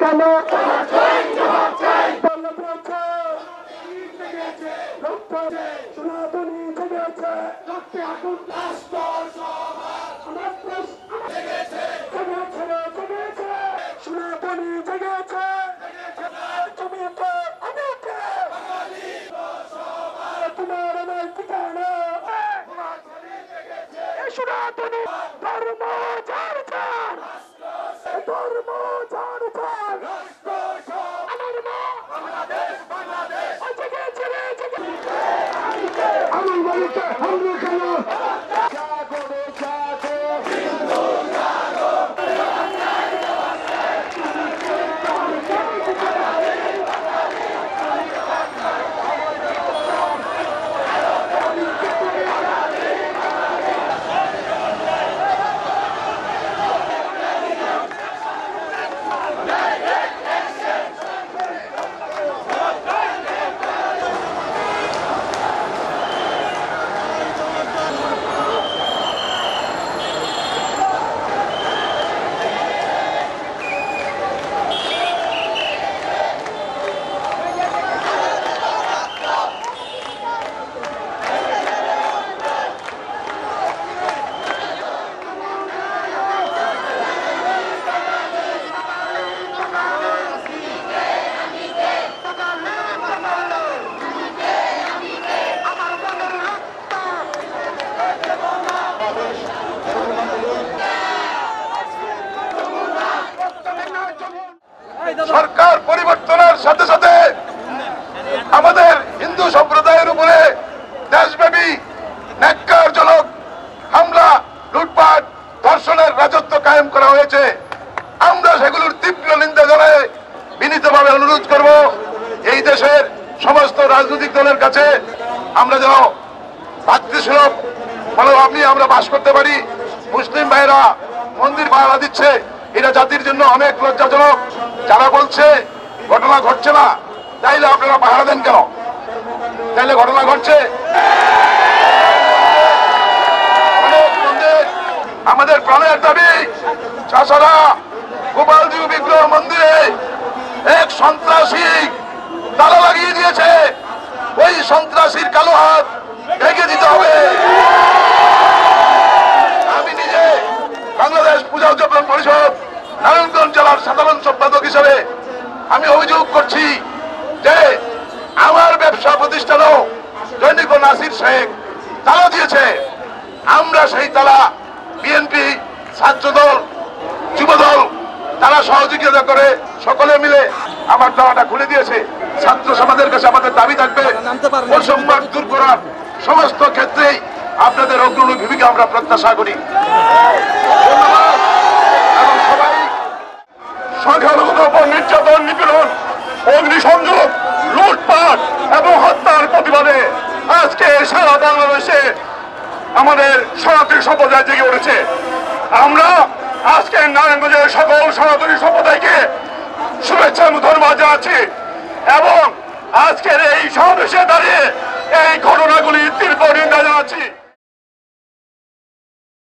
কেন সনাতনী জেগেছে সনাতনী জেগেছে তুমি তো আমাকে তোমার আমার ঠিকানা সনাতনী ধর্ম চার চার ধর্ম চার চার আমার মা জেগেছে রে জেগেছে আমার বাড়িতে হামলা কেন সরকার পরিবর্তনের সাথে সাথে আমাদের হিন্দু সম্প্রদায়ের উপরে দেশব্যাপী ন্যাক্কারজনক হামলা, লুটপাট, ধর্ষণের রাজত্ব কায়েম করা হয়েছে। আমরা সেগুলোর তীব্র নিন্দা জানাই বিনীতভাবে অনুরোধ করব এই দেশের সমস্ত রাজনৈতিক দলের কাছে আমরা যেন ভাতৃসুলভ মনোভাব নিয়ে আমরা বাস করতে পারি। মুসলিম ভাইরা মন্দির পাহারা দিচ্ছে, এটা জাতির জন্য অনেক লজ্জাজনক। যারা বলছে ঘটনা ঘটছে না, তাইলে আপনারা পাহারা দেন কেন? তাইলে ঘটনা ঘটছে। আমাদের প্রাণের দাবি, চাষারা গোপালজি বিগ্রহ মন্দিরে এক সন্ত্রাসী তালা লাগিয়ে দিয়েছে, ওই সন্ত্রাসীর কালো হাত ভেঙে দিতে হবে। আমি নিজে বাংলাদেশ পূজা উদযাপন পরিষদ নারায়ণগঞ্জ জেলার সাধারণ সম্পাদক হিসেবে আমি অভিযোগ করছি যে আমার ব্যবসা প্রতিষ্ঠানও জৈনিক নাসির শেখ তালা দিয়েছে। আমরা সেই তালা বিএনপি, ছাত্রদল, যুবদল তারা সহযোগিতা করে সকলে মিলে আমার তালাটা খুলে দিয়েছে। ছাত্র সমাজের কাছে আমাদের দাবি থাকবে বৈষম্য দূর করার সমস্ত ক্ষেত্রেই আপনাদের অগ্রণী ভূমিকা আমরা প্রত্যাশা করি। এবং সবাই সংখ্যালঘুর উপর নির্যাতন, নিপীড়ন, অগ্নিসংযোগ, লুটপাট এবং হত্যার প্রতিবাদে আজকে সারা বাংলাদেশে আমাদের সনাতনী সম্প্রদায় জেগে উঠেছে। আমরা আজকে নারায়ণগঞ্জের সকল সনাতনী সম্প্রদায়কে শুভেচ্ছা এবং ধন্যবাদ জানাচ্ছি এবং আজকের এই সমাবেশে দাঁড়িয়ে এই ঘটনাগুলির তীব্র নিন্দা জানাচ্ছি।